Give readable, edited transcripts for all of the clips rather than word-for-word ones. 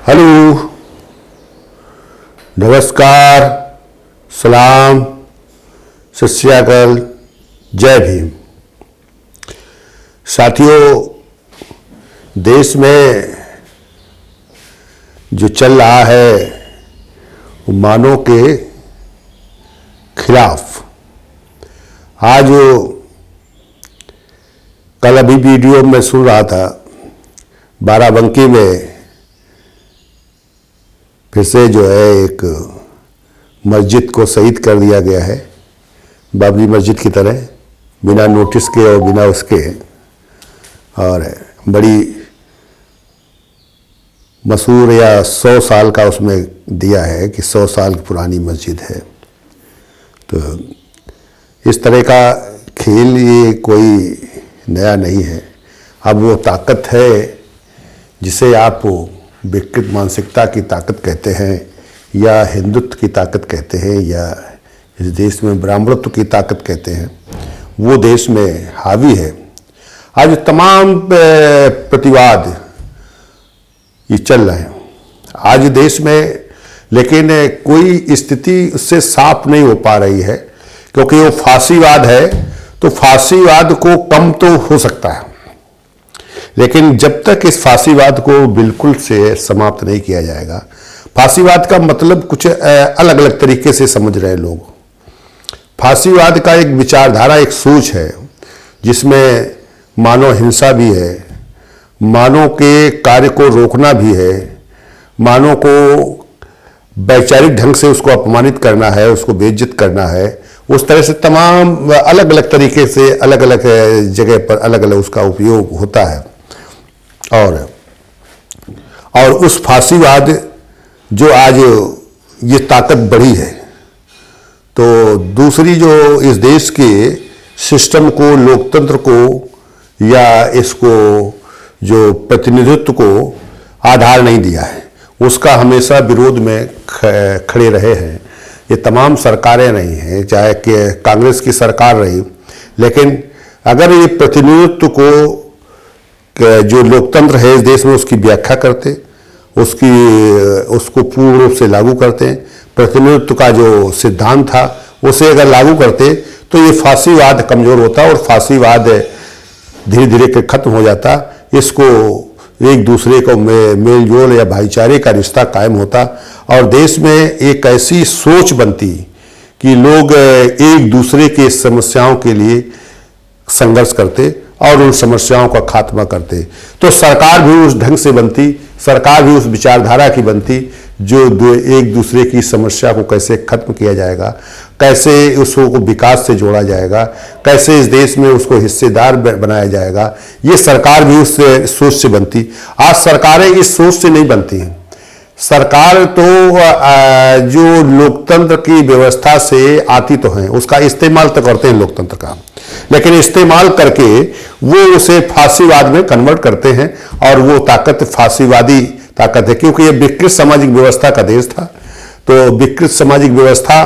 Hello, नमस्कार, सलाम, सत श्री अकाल, जय भीम। साथियों, देश में जो चल रहा है वो मानव के खिलाफ। आज कल अभी वीडियो में सुन रहा था, बाराबंकी में फिर से जो है एक मस्जिद को शहीद कर दिया गया है, बाबरी मस्जिद की तरह, बिना नोटिस के और बिना उसके। और बड़ी मशहूर या 100 साल का उसमें दिया है कि 100 साल पुरानी मस्जिद है। तो इस तरह का खेल ये कोई नया नहीं है। अब वो ताकत है जिसे आप विकृत मानसिकता की ताकत कहते हैं, या हिंदुत्व की ताकत कहते हैं, या इस देश में ब्राह्मणत्व की ताकत कहते हैं, वो देश में हावी है। आज तमाम प्रतिवाद ये चल रहे हैं आज देश में, लेकिन कोई स्थिति उससे साफ नहीं हो पा रही है, क्योंकि वो फांसीवाद है। तो फांसीवाद को कम तो हो सकता है, लेकिन जब तक इस फांसीवाद को बिल्कुल से समाप्त नहीं किया जाएगा, फांसीवाद का मतलब कुछ अलग अलग तरीके से समझ रहे हैं लोग। फांसीवाद का एक विचारधारा, एक सोच है जिसमें मानव हिंसा भी है, मानव के कार्य को रोकना भी है, मानव को वैचारिक ढंग से उसको अपमानित करना है, उसको बेइज्जत करना है। उस तरह से तमाम अलग अलग तरीके से अलग अलग जगह पर अलग अलग उसका उपयोग होता है। और उस फांसीवाद जो आज ये ताकत बढ़ी है, तो दूसरी जो इस देश के सिस्टम को, लोकतंत्र को, या इसको जो प्रतिनिधित्व को आधार नहीं दिया है, उसका हमेशा विरोध में खड़े रहे हैं। ये तमाम सरकारें नहीं हैं, चाहे कि कांग्रेस की सरकार रही, लेकिन अगर ये प्रतिनिधित्व को, जो लोकतंत्र है इस देश में, उसकी व्याख्या करते, उसको पूर्ण रूप से लागू करते, प्रतिनिधित्व का जो सिद्धांत था उसे अगर लागू करते, तो ये फांसीवाद कमजोर होता और फांसीवाद धीरे धीरे खत्म हो जाता। इसको एक दूसरे को मेल जोल या भाईचारे का रिश्ता कायम होता, और देश में एक ऐसी सोच बनती कि लोग एक दूसरे के समस्याओं के लिए संघर्ष करते और उन समस्याओं का खात्मा करते। तो सरकार भी उस ढंग से बनती, सरकार भी उस विचारधारा की बनती जो एक दूसरे की समस्या को कैसे खत्म किया जाएगा, कैसे उसको विकास से जोड़ा जाएगा, कैसे इस देश में उसको हिस्सेदार बनाया जाएगा। ये सरकार भी उस सोच से बनती। आज सरकारें इस सोच से नहीं बनती हैं। सरकार तो जो लोकतंत्र की व्यवस्था से आती तो हैं, उसका इस्तेमाल तो करते हैं लोकतंत्र का, लेकिन इस्तेमाल करके वो उसे फांसीवाद में कन्वर्ट करते हैं, और वो ताकत फांसीवादी ताकत है। क्योंकि ये विकृत सामाजिक व्यवस्था का देश था, तो विकृत सामाजिक व्यवस्था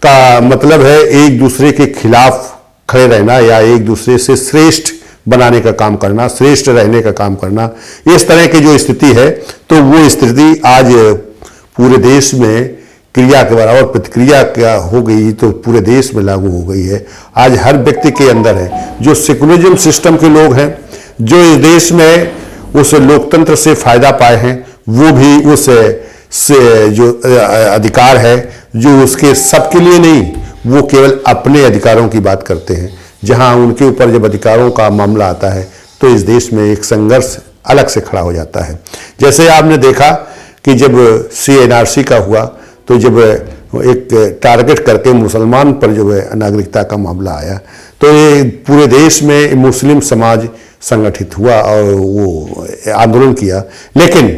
का मतलब है एक दूसरे के खिलाफ खड़े रहना, या एक दूसरे से श्रेष्ठ बनाने का काम करना, श्रेष्ठ रहने का काम करना। इस तरह की जो स्थिति है, तो वो स्थिति आज पूरे देश में क्रिया के बराबर प्रतिक्रिया क्या हो गई, तो पूरे देश में लागू हो गई है। आज हर व्यक्ति के अंदर है। जो सेकुलरिज्म सिस्टम के लोग हैं, जो इस देश में उस लोकतंत्र से फायदा पाए हैं, वो भी उस से जो अधिकार है, जो उसके सबके लिए नहीं, वो केवल अपने अधिकारों की बात करते हैं। जहां उनके ऊपर जब अधिकारों का मामला आता है, तो इस देश में एक संघर्ष अलग से खड़ा हो जाता है। जैसे आपने देखा कि जब CNRC का हुआ, तो जब एक टारगेट करके मुसलमान पर जो है नागरिकता का मामला आया, तो ये पूरे देश में मुस्लिम समाज संगठित हुआ और वो आंदोलन किया। लेकिन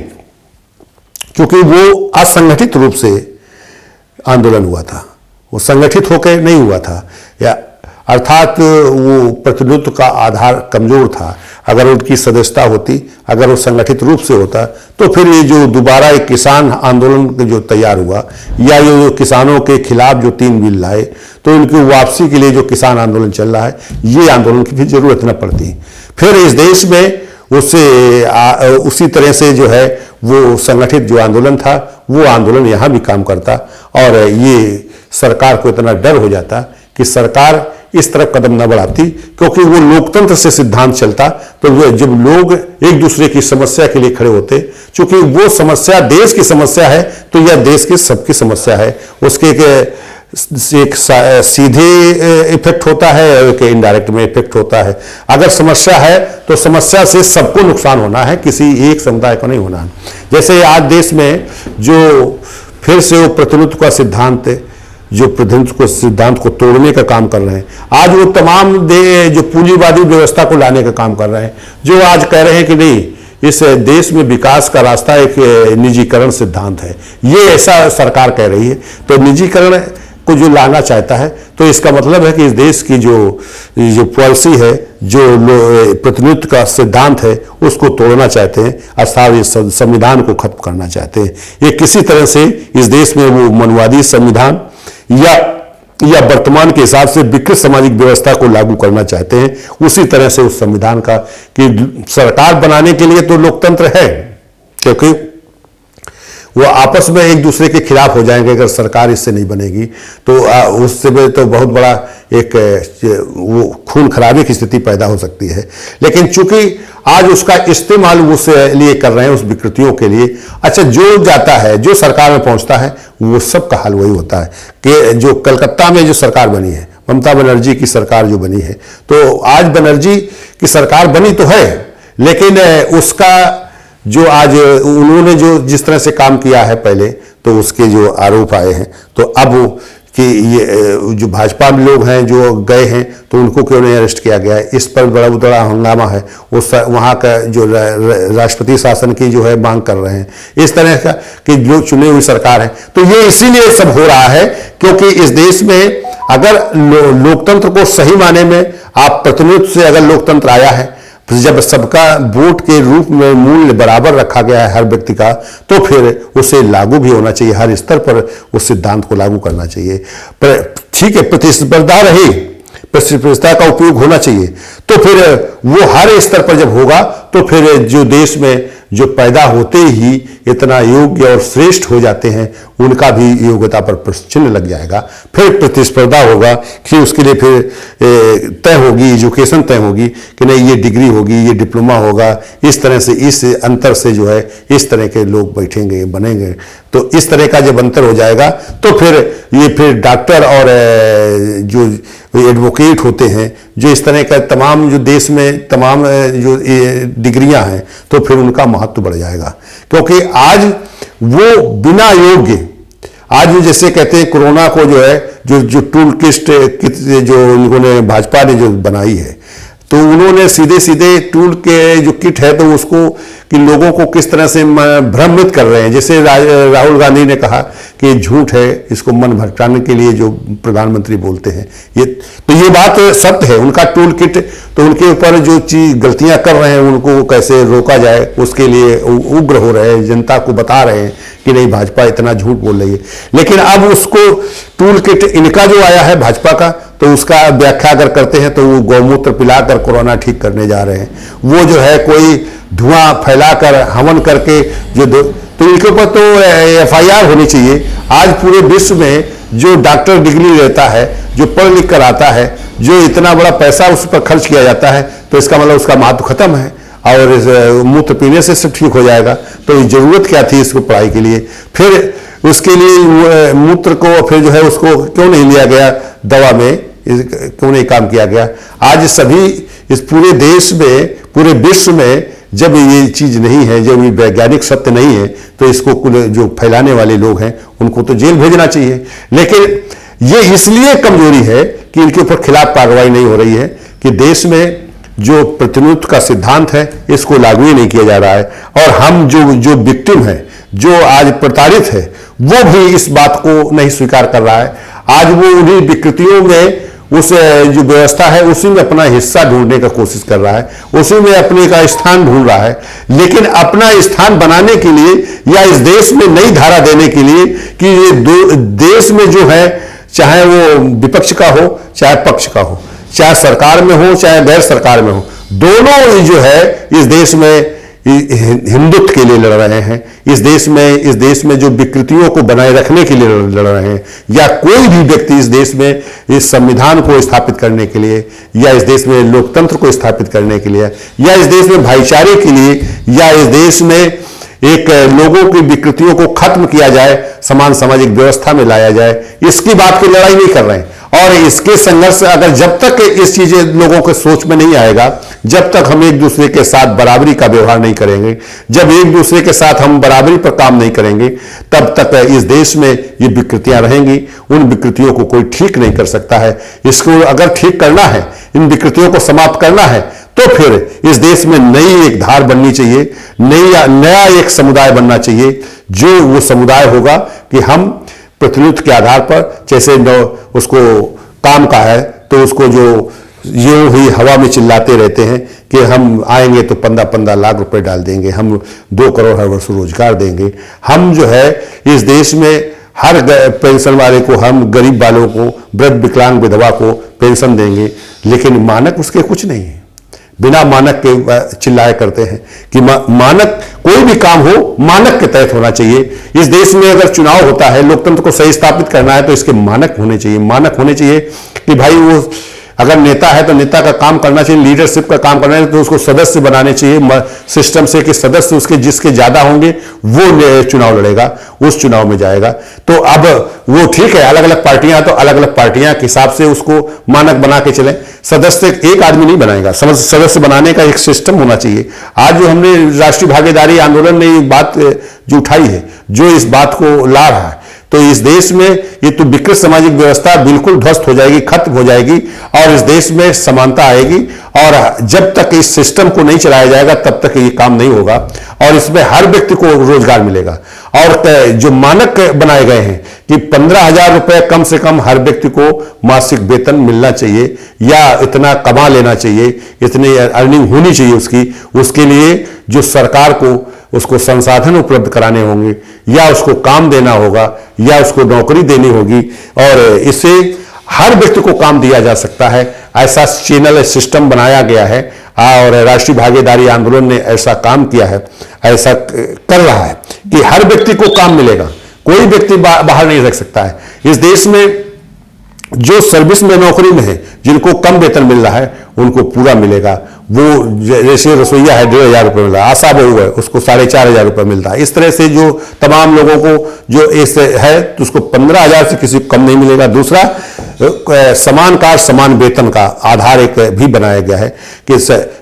क्योंकि वो असंगठित रूप से आंदोलन हुआ था, वो संगठित होकर नहीं हुआ था, या अर्थात वो प्रतिनिधित्व का आधार कमजोर था। अगर उनकी सदस्यता होती, अगर वो संगठित रूप से होता, तो फिर ये जो दोबारा एक किसान आंदोलन जो तैयार हुआ, या ये जो किसानों के खिलाफ जो 3 बिल लाए, तो उनकी वापसी के लिए जो किसान आंदोलन चल रहा है, ये आंदोलन की भी जरूरत न पड़ती। फिर इस देश में उससे उसी तरह से जो है वो संगठित जो आंदोलन था वो आंदोलन यहाँ भी काम करता और ये सरकार को इतना डर हो जाता कि सरकार इस तरफ कदम न बढ़ाती, क्योंकि वो लोकतंत्र से सिद्धांत चलता। तो जब लोग एक दूसरे की समस्या के लिए खड़े होते, चूंकि वो समस्या देश की समस्या है तो यह देश की सबकी समस्या है, उसके एक सीधे इफेक्ट होता है और एक इनडायरेक्ट में इफेक्ट होता है। अगर समस्या है तो समस्या से सबको नुकसान होना है, किसी एक समुदाय को नहीं होना है। जैसे आज देश में जो फिर से वो प्रतिनिधित्व का सिद्धांत, जो प्रतिनिधित्व को सिद्धांत को तोड़ने का काम कर रहे हैं, आज वो तमाम जो पूंजीवादी व्यवस्था को लाने का काम कर रहे हैं, जो आज कह रहे हैं कि नहीं, इस देश में विकास का रास्ता एक निजीकरण सिद्धांत है, ये ऐसा सरकार कह रही है। तो निजीकरण को जो लाना चाहता है, तो इसका मतलब है कि इस देश की जो पॉलिसी है, जो प्रतिनिधित्व का सिद्धांत है, उसको तोड़ना चाहते हैं, अर्थात इस संविधान को खत्म करना चाहते हैं। ये किसी तरह से इस देश में वो मनवादी संविधान या वर्तमान के हिसाब से विकृत सामाजिक व्यवस्था को लागू करना चाहते हैं। उसी तरह से उस संविधान का कि सरकार बनाने के लिए तो लोकतंत्र है, क्योंकि वो आपस में एक दूसरे के खिलाफ हो जाएंगे अगर सरकार इससे नहीं बनेगी, तो उससे तो बहुत बड़ा एक वो खून खराबे की स्थिति पैदा हो सकती है। लेकिन चूंकि आज उसका इस्तेमाल उस लिए कर रहे हैं, उस विकृतियों के लिए। अच्छा, जो जाता है, जो सरकार में पहुंचता है, वो सब का हाल वही होता है कि जो कलकत्ता में जो सरकार बनी है, ममता बनर्जी की सरकार जो बनी है, तो आज बनर्जी की सरकार बनी तो है, लेकिन उसका जो आज उन्होंने जो जिस तरह से काम किया है पहले, तो उसके जो आरोप आए हैं, तो अब कि ये जो भाजपा में लोग हैं जो गए हैं, तो उनको क्यों नहीं अरेस्ट किया गया है, इस पर बड़ा हंगामा है। उस वहाँ का जो राष्ट्रपति शासन की जो है मांग कर रहे हैं, इस तरह का कि जो चुनी हुई सरकार है। तो ये इसीलिए सब हो रहा है क्योंकि इस देश में अगर लोकतंत्र को सही माने में आप प्रतिनिधित्व से अगर लोकतंत्र आया है, जब सबका वोट के रूप में मूल्य बराबर रखा गया है हर व्यक्ति का, तो फिर उसे लागू भी होना चाहिए, हर स्तर पर उस सिद्धांत को लागू करना चाहिए। पर ठीक है, प्रतिस्पर्धा रही, प्रतिस्पर्धा का उपयोग होना चाहिए, तो फिर वो हर स्तर पर जब होगा तो फिर जो देश में जो पैदा होते ही इतना योग्य और श्रेष्ठ हो जाते हैं, उनका भी योग्यता पर प्रश्न चिन्ह लग जाएगा। फिर प्रतिस्पर्धा होगा कि उसके लिए फिर तय होगी, एजुकेशन तय होगी कि नहीं, ये डिग्री होगी, ये डिप्लोमा होगा, इस तरह से, इस अंतर से जो है इस तरह के लोग बैठेंगे, बनेंगे। तो इस तरह का जब अंतर हो जाएगा तो फिर डॉक्टर और जो एडवोकेट होते हैं, जो इस तरह का तमाम जो देश में तमाम जो डिग्रियां हैं, तो फिर उनका महत्व बढ़ जाएगा। क्योंकि आज वो बिना योग्य, आज जैसे कहते हैं कोरोना को जो है जो टूल किट जो उन्होंने भाजपा ने जो बनाई है, तो उन्होंने सीधे सीधे टूल के जो किट है, तो उसको कि लोगों को किस तरह से भ्रमित कर रहे हैं। जैसे राहुल गांधी ने कहा कि झूठ है, इसको मन भटकाने के लिए जो प्रधानमंत्री बोलते हैं, ये बात सत्य है। उनका टूल किट, तो उनके ऊपर जो चीज गलतियां कर रहे हैं उनको कैसे रोका जाए, उसके लिए उग्र हो रहे हैं, जनता को बता रहे हैं कि नहीं, भाजपा इतना झूठ बोल रही है। लेकिन अब उसको टूल किट इनका जो आया है भाजपा का, तो उसका व्याख्या अगर करते हैं तो वो गौमूत्र पिलाकर कोरोना ठीक करने जा रहे हैं। वो जो है कोई धुआं फैलाकर हवन करके तो इनके ऊपर तो FIR होनी चाहिए। आज पूरे विश्व में जो डॉक्टर डिग्री लेता है, जो पढ़ लिख कर आता है, जो इतना बड़ा पैसा उस पर खर्च किया जाता है, तो इसका मतलब उसका महत्व खत्म है और मूत्र पीने से सब ठीक हो जाएगा। तो जरूरत क्या थी इसको पढ़ाई के लिए? फिर उसके लिए मूत्र को फिर जो है उसको क्यों नहीं लिया गया दवा में, क्यों नहीं काम किया गया? आज सभी इस पूरे देश में, पूरे विश्व में जब ये चीज नहीं है, जब ये वैज्ञानिक सत्य नहीं है, तो इसको जो फैलाने वाले लोग हैं उनको तो जेल भेजना चाहिए। लेकिन ये इसलिए कमजोरी है कि इनके ऊपर खिलाफ कार्रवाई नहीं हो रही है कि देश में जो प्रतिनिधित्व का सिद्धांत है इसको लागू ही नहीं किया जा रहा है। और हम जो विक्टिम है, जो आज प्रताड़ित है, वो भी इस बात को नहीं स्वीकार कर रहा है। आज वो उन्हीं विकृतियों में, उस जो व्यवस्था है उसी में अपना हिस्सा ढूंढने का कोशिश कर रहा है, उसी में अपने का स्थान ढूंढ रहा है। लेकिन अपना स्थान बनाने के लिए या इस देश में नई धारा देने के लिए कि ये देश में जो है, चाहे वो विपक्ष का हो चाहे पक्ष का हो, चाहे सरकार में हो चाहे गैर सरकार में हो, दोनों जो है इस देश में हिंदुत्व के लिए लड़ रहे हैं, इस देश में जो विकृतियों को बनाए रखने के लिए लड़ रहे हैं, या कोई भी व्यक्ति इस देश में इस संविधान को स्थापित करने के लिए, या इस देश में लोकतंत्र को स्थापित करने के लिए, या इस देश में भाईचारे के लिए, या इस देश में एक लोगों की विकृतियों को खत्म किया जाए, समान सामाजिक व्यवस्था में लाया जाए, इसकी बात की लड़ाई नहीं कर रहे हैं। और इसके संघर्ष अगर जब तक इस चीजें लोगों के सोच में नहीं आएगा, जब तक हम एक दूसरे के साथ बराबरी का व्यवहार नहीं करेंगे, जब एक दूसरे के साथ हम बराबरी पर काम नहीं करेंगे, तब तक इस देश में ये विकृतियां रहेंगी। उन विकृतियों को कोई ठीक नहीं कर सकता है। इसको अगर ठीक करना है, इन विकृतियों को समाप्त करना है, तो फिर इस देश में नई एक धार बननी चाहिए, नया एक समुदाय बनना चाहिए, जो वो समुदाय होगा कि हम प्रतिनिधित्व के आधार पर, जैसे उसको काम का है तो उसको जो यूं ही हवा में चिल्लाते रहते हैं कि हम आएंगे तो 15-15 लाख रुपए डाल देंगे, हम 2 करोड़ हर वर्ष रोजगार देंगे, हम जो है इस देश में हर पेंशन वाले को, हम गरीब वालों को, वृद्ध विकलांग विधवा को पेंशन देंगे, लेकिन मानक उसके कुछ नहीं है। बिना मानक के चिल्लाए करते हैं कि मानक, कोई भी काम हो मानक के तहत होना चाहिए। इस देश में अगर चुनाव होता है, लोकतंत्र को सही स्थापित करना है, तो इसके मानक होने चाहिए। मानक होने चाहिए कि भाई वो अगर नेता है तो नेता का काम करना चाहिए, लीडरशिप का काम करना है तो उसको सदस्य बनाने चाहिए सिस्टम से, कि सदस्य उसके जिसके ज्यादा होंगे वो चुनाव लड़ेगा, उस चुनाव में जाएगा। तो अब वो ठीक है, अलग अलग पार्टियां, तो अलग अलग पार्टियां के हिसाब से उसको मानक बना के चले। सदस्य एक आदमी नहीं बनाएगा, सदस्य बनाने का एक सिस्टम होना चाहिए। आज जो हमने राष्ट्रीय भागीदारी आंदोलन ने ये बात जो उठाई है, जो इस बात को ला रहा है, तो इस देश में ये तो विकृत सामाजिक व्यवस्था बिल्कुल ध्वस्त हो जाएगी, खत्म हो जाएगी, और इस देश में समानता आएगी। और जब तक इस सिस्टम को नहीं चलाया जाएगा तब तक ये काम नहीं होगा, और इसमें हर व्यक्ति को रोजगार मिलेगा। और जो मानक बनाए गए हैं कि 15,000 रुपए कम से कम हर व्यक्ति को मासिक वेतन मिलना चाहिए, या इतना कमा लेना चाहिए, इतनी अर्निंग होनी चाहिए उसके लिए जो सरकार को उसको संसाधन उपलब्ध कराने होंगे, या उसको काम देना होगा, या उसको नौकरी देनी होगी, और इससे हर व्यक्ति को काम दिया जा सकता है। ऐसा चैनल सिस्टम बनाया गया है, और राष्ट्रीय भागीदारी आंदोलन ने ऐसा काम किया है, ऐसा कर रहा है कि हर व्यक्ति को काम मिलेगा, कोई व्यक्ति बाहर नहीं रख सकता है। इस देश में जो सर्विस में नौकरी में है, जिनको कम वेतन मिल रहा है, उनको पूरा मिलेगा। वो जैसे रसोईया है 1,500 रुपये मिल रहा है, आशा बहू है उसको 4,500 रुपये मिलता है। इस तरह से जो तमाम लोगों को जो ऐसे है, तो उसको 15,000 से किसी को कम नहीं मिलेगा। दूसरा, समान कार्य समान वेतन का आधार एक भी बनाया गया है कि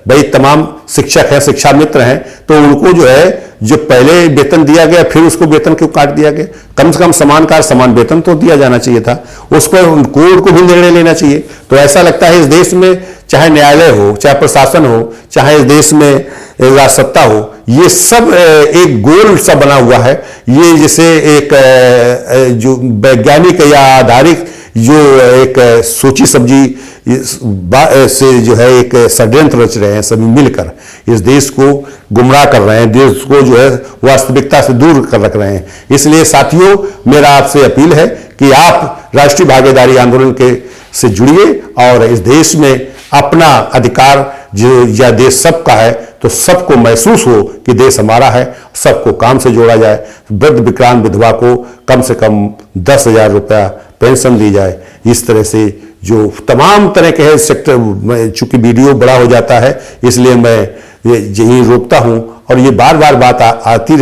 भाई तमाम शिक्षक हैं, शिक्षा मित्र हैं, तो उनको जो है जो पहले वेतन दिया गया फिर उसको वेतन क्यों काट दिया गया? कम से कम समान कार्य समान वेतन तो दिया जाना चाहिए था, उस पर कोर्ट को भी निर्णय लेना चाहिए। तो ऐसा लगता है इस देश में चाहे न्यायालय हो, चाहे प्रशासन हो, चाहे इस देश में राजसत्ता हो, ये सब एक गोल सा बना हुआ है। ये जैसे एक जो वैज्ञानिक या आधारित जो एक सोची समझी से जो है एक षड्यंत्र रच रहे हैं, सभी मिलकर इस देश को गुमराह कर रहे हैं, देश को जो है वास्तविकता से दूर कर रख रहे हैं। इसलिए साथियों, मेरा आपसे अपील है कि आप राष्ट्रीय भागीदारी आंदोलन के से जुड़िए और इस देश में अपना अधिकार जो या देश सबका है, तो सबको महसूस हो कि देश हमारा है, सबको काम से जोड़ा जाए। वृद्ध विकलांग विधवा को कम से कम 10,000 रुपया पेंशन दी जाए। इस तरह से जो तमाम तरह के सेक्टर, चूंकि वीडियो बड़ा हो जाता है इसलिए मैं यही रोकता हूं, और ये बार बार बात आती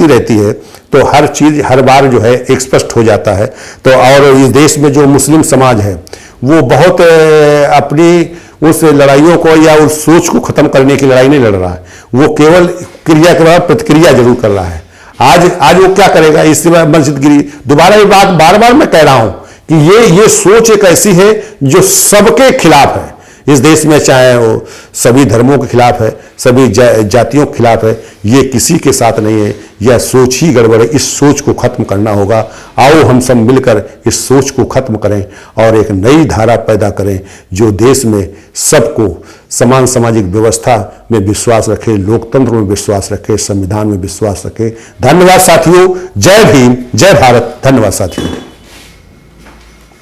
रहती है, तो हर चीज हर बार जो है एक स्पष्ट हो जाता है। तो और इस देश में जो मुस्लिम समाज है वो बहुत अपनी उस लड़ाइयों को या उस सोच को खत्म करने की लड़ाई नहीं लड़ रहा है, वो केवल क्रिया के बाद प्रतिक्रिया जरूर कर रहा है। आज वो क्या करेगा, इससे मस्जिद गिरी, दोबारा ये बात बार बार मैं कह रहा हूं कि ये सोच एक ऐसी है जो सबके खिलाफ है इस देश में, चाहे वो सभी धर्मों के खिलाफ है, सभी जातियों के खिलाफ है, ये किसी के साथ नहीं है। यह सोच ही गड़बड़ है, इस सोच को खत्म करना होगा। आओ हम सब मिलकर इस सोच को खत्म करें और एक नई धारा पैदा करें जो देश में सबको समान सामाजिक व्यवस्था में विश्वास रखे, लोकतंत्र में विश्वास रखे, संविधान में विश्वास रखे। धन्यवाद साथियों, जय भीम, जय भारत। धन्यवाद साथियों।